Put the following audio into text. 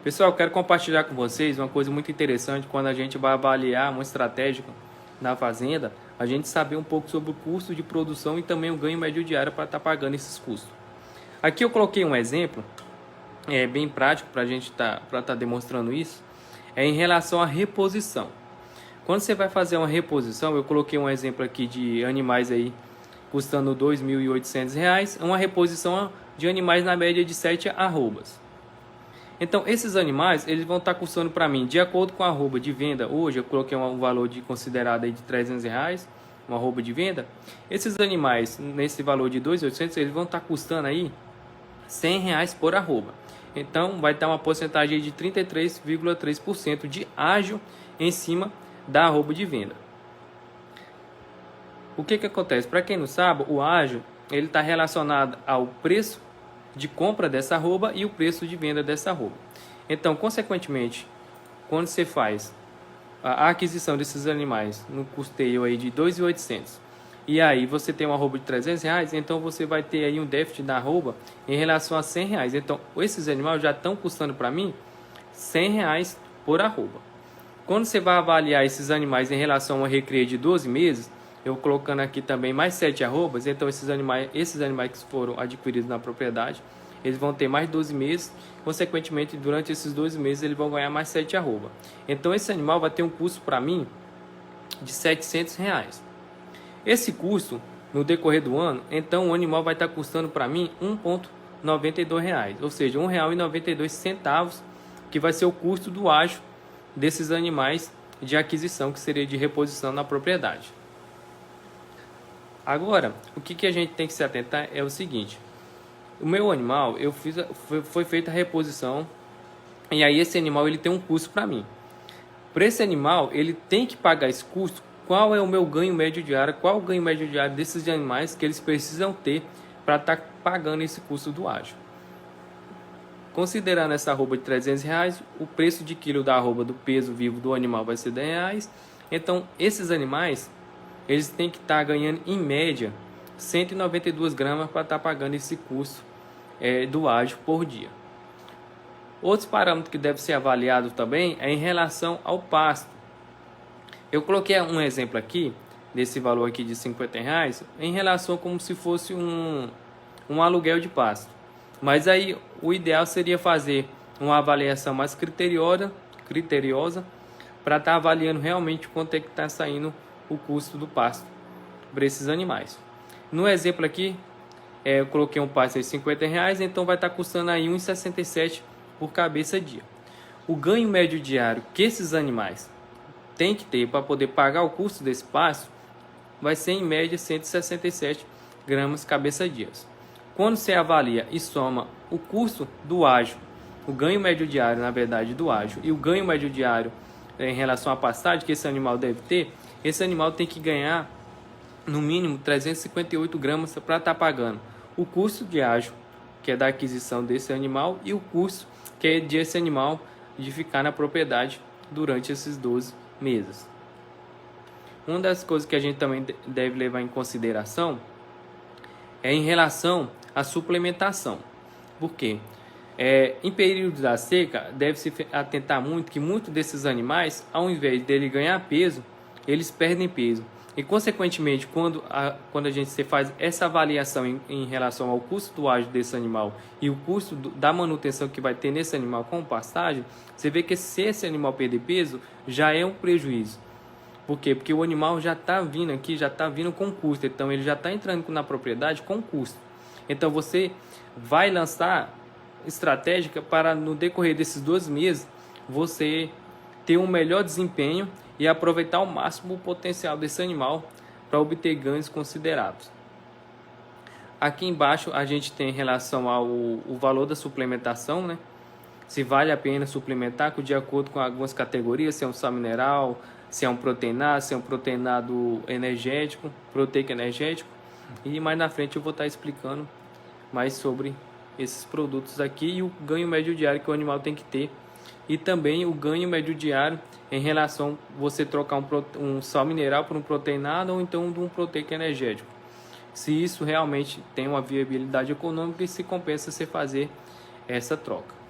Pessoal, eu quero compartilhar com vocês uma coisa muito interessante quando a gente vai avaliar uma estratégia na fazenda, a gente saber um pouco sobre o custo de produção e também o ganho médio diário para estar pagando esses custos. Aqui eu coloquei um exemplo, bem prático para a gente estar demonstrando isso, em relação à reposição. Quando você vai fazer uma reposição, eu coloquei um exemplo aqui de animais aí custando R$ 2.800, uma reposição de animais na média de 7 arrobas. Então, esses animais, eles vão estar custando para mim, de acordo com a arroba de venda, hoje eu coloquei um valor considerado aí de R$300, uma arroba de venda. Esses animais, nesse valor de 2.800, eles vão estar custando aí R$100 por arroba. Então, vai estar uma porcentagem de 33,3% de ágio em cima da arroba de venda. O que acontece? Para quem não sabe, o ágio ele está relacionado ao preço de compra dessa arroba e o preço de venda dessa arroba. Então, consequentemente, quando você faz a aquisição desses animais no custeio aí de 2.800 e aí você tem uma arroba de R$300, então você vai ter aí um déficit da arroba em relação a R$100. Então, esses animais já estão custando para mim R$100 por arroba. Quando você vai avaliar esses animais em relação a uma recria de 12 meses, eu colocando aqui também mais 7 arrobas, então esses animais que foram adquiridos na propriedade, eles vão ter mais 12 meses, consequentemente, durante esses 12 meses, eles vão ganhar mais 7 arrobas. Então, esse animal vai ter um custo para mim de R$700. Esse custo, no decorrer do ano, então o animal vai estar custando para mim R$1,92, ou seja, R$1,92, que vai ser o custo do ágio desses animais de aquisição, que seria de reposição na propriedade. Agora, o que a gente tem que se atentar é o seguinte: o meu animal, foi feita a reposição e aí esse animal ele tem um custo para mim. Para esse animal, ele tem que pagar esse custo. Qual é o meu ganho médio diário? Qual é o ganho médio diário desses animais que eles precisam ter para estar pagando esse custo do ágio? Considerando essa arroba de R$300, o preço de quilo da arroba do peso vivo do animal vai ser R$10. Então, esses animais eles têm que estar ganhando em média 192 gramas para estar pagando esse custo do ágio por dia. Outros parâmetros que devem ser avaliados também é em relação ao pasto. Eu coloquei um exemplo aqui desse valor aqui de R$50 em relação como se fosse um aluguel de pasto. Mas aí o ideal seria fazer uma avaliação mais criteriosa para estar avaliando realmente quanto é que está saindo o custo do pasto para esses animais. No exemplo aqui, eu coloquei um pasto de R$50, então vai estar custando aí R$1,67 por cabeça dia. O ganho médio diário que esses animais têm que ter para poder pagar o custo desse pasto vai ser em média 167 gramas cabeça dias. Quando você avalia e soma o custo do ágio, o ganho médio diário, na verdade, do ágio e o ganho médio diário em relação à pastagem que esse animal deve ter, esse animal tem que ganhar no mínimo 358 gramas para estar pagando o custo de ágio, que é da aquisição desse animal, e o custo que é desse animal de ficar na propriedade durante esses 12 meses. Uma das coisas que a gente também deve levar em consideração é em relação à suplementação. Por quê? Em períodos da seca, deve-se atentar muito que muitos desses animais, ao invés dele ganhar peso, eles perdem peso. E, consequentemente, quando a gente faz essa avaliação em relação ao custo do ágio desse animal e o custo da manutenção que vai ter nesse animal com pastagem, você vê que se esse animal perder peso, já é um prejuízo. Por quê? Porque o animal já está vindo aqui, já está vindo com custo. Então, ele já está entrando na propriedade com custo. Então, você vai lançar estratégica para, no decorrer desses 12 meses, você ter um melhor desempenho e aproveitar ao máximo o potencial desse animal para obter ganhos considerados. Aqui embaixo a gente tem em relação ao valor da suplementação, né? Se vale a pena suplementar de acordo com algumas categorias, se é um sal mineral, se é um proteinado, se é um proteinado energético, proteico energético. E mais na frente eu vou estar explicando mais sobre esses produtos aqui e o ganho médio diário que o animal tem que ter. E também o ganho médio diário em relação a você trocar um sal mineral por um proteinado ou então de um proteico energético. Se isso realmente tem uma viabilidade econômica e se compensa você fazer essa troca.